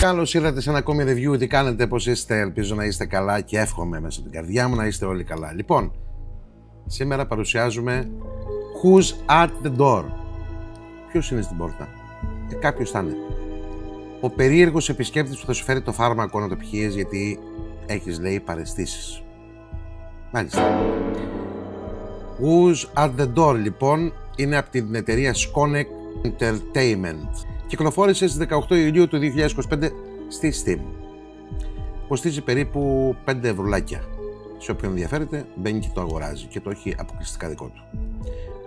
Καλώς ήρθατε σε ένα ακόμη review. Τι κάνετε, πώς είστε? Ελπίζω να είστε καλά και εύχομαι μέσα από την καρδιά μου να είστε όλοι καλά. Λοιπόν, σήμερα παρουσιάζουμε Who's at the door. Ποιος είναι στην πόρτα? Κάποιος θα είναι. Ο περίεργος επισκέπτης που θα σου φέρει το φάρμακο να το πιείς γιατί έχεις, λέει, παραισθήσεις. Μάλιστα. Who's at the door, λοιπόν, είναι από την εταιρεία Skonek Entertainment. Κυκλοφόρησε στις 18 Ιουλίου του 2025 στη Steam. Κοστίζει περίπου 5 ευρουλάκια. Σε όποιον ενδιαφέρεται μπαίνει και το αγοράζει και το έχει αποκλειστικά δικό του.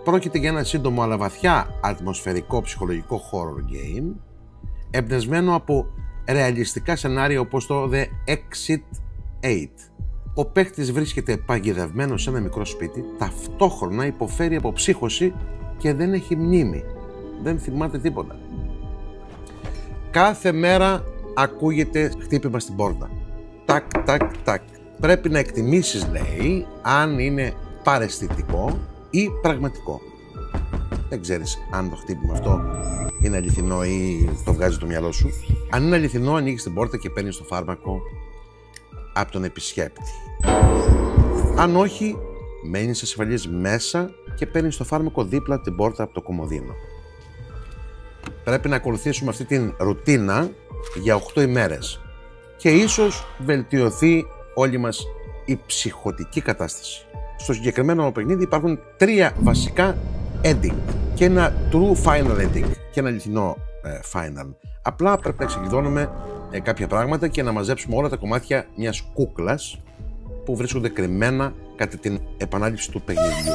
Πρόκειται για ένα σύντομο αλλά βαθιά ατμοσφαιρικό ψυχολογικό horror game, εμπνευσμένο από ρεαλιστικά σενάρια όπως το The Exit 8. Ο παίκτης βρίσκεται παγιδευμένος σε ένα μικρό σπίτι, ταυτόχρονα υποφέρει από ψύχωση και δεν έχει μνήμη. Δεν θυμάται τίποτα. Κάθε μέρα ακούγεται χτύπημα στην πόρτα. Τακ, τακ, τακ. Πρέπει να εκτιμήσεις, λέει, αν είναι παραισθητικό ή πραγματικό. Δεν ξέρεις αν το χτύπημα αυτό είναι αληθινό ή το βγάζει το μυαλό σου. Αν είναι αληθινό, ανοίγεις την πόρτα και παίρνεις το φάρμακο από τον επισκέπτη. Αν όχι, μένεις ασφαλής μέσα και παίρνεις το φάρμακο δίπλα από την πόρτα από το κομμωδίνο. Πρέπει να ακολουθήσουμε αυτή την ρουτίνα για 8 ημέρες και ίσως βελτιωθεί όλη μας η ψυχωτική κατάσταση. Στο συγκεκριμένο παιχνίδι υπάρχουν 3 βασικά ending και ένα true final ending και ένα αληθινό final. Απλά πρέπει να ξεκλειδώνουμε κάποια πράγματα και να μαζέψουμε όλα τα κομμάτια μιας κούκλας που βρίσκονται κρυμμένα κατά την επανάληψη του παιχνιδιού.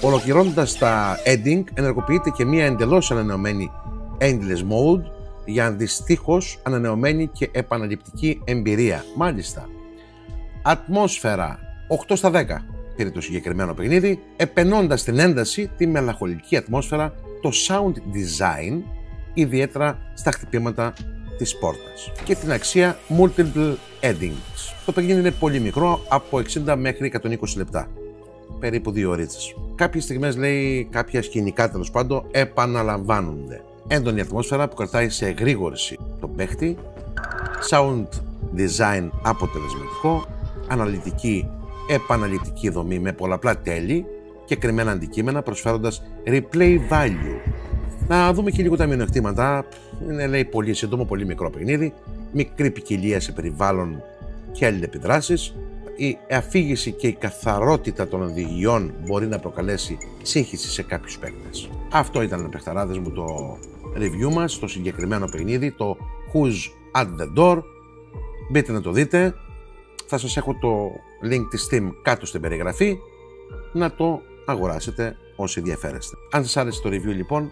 Ολοκληρώνοντας τα ending, ενεργοποιείται και μια εντελώς ανανεωμένη endless mode για αντιστοίχως ανανεωμένη και επαναληπτική εμπειρία. Μάλιστα, ατμόσφαιρα 8 στα 10 πήρε το συγκεκριμένο παιχνίδι, επενώντας την ένταση, τη μελαγχολική ατμόσφαιρα, το sound design, ιδιαίτερα στα χτυπήματα της πόρτας και την αξία multiple endings. Το παιχνίδι είναι πολύ μικρό, από 60 μέχρι 120 λεπτά. Περίπου 2 ωρίτσες. Κάποιες στιγμές, λέει, κάποια σκηνικά τέλος πάντων επαναλαμβάνονται. Έντονη ατμόσφαιρα που κρατάει σε εγρήγορση τον παίχτη, sound design αποτελεσματικό, αναλυτική, επαναλυτική δομή με πολλαπλά τέλη και κρυμμένα αντικείμενα προσφέροντας replay value. Να δούμε και λίγο τα μειονεκτήματα. Είναι, λέει, πολύ σύντομο, πολύ μικρό παιχνίδι, μικρή ποικιλία σε περιβάλλον και αλληλεπιδράσεις. Η αφήγηση και η καθαρότητα των οδηγιών μπορεί να προκαλέσει σύγχυση σε κάποιους παίκτες. Αυτό ήταν, παιχταράδες μου, το review μας στο συγκεκριμένο παιχνίδι, το Who's at the door. Μπείτε να το δείτε. Θα σας έχω το link της Steam κάτω στην περιγραφή να το αγοράσετε όσοι ενδιαφέρεστε. Αν σας άρεσε το review, λοιπόν,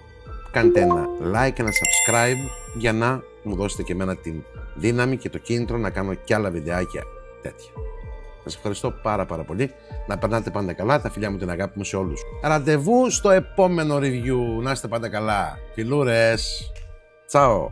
κάντε ένα like, ένα subscribe για να μου δώσετε και εμένα την δύναμη και το κίνητρο να κάνω κι άλλα βιντεάκια τέτοια. Σας ευχαριστώ πάρα πολύ. Να περνάτε πάντα καλά. Τα φιλιά μου, την αγάπη μου σε όλους. Ραντεβού στο επόμενο review. Να είστε πάντα καλά. Φιλούρες. Τσάω.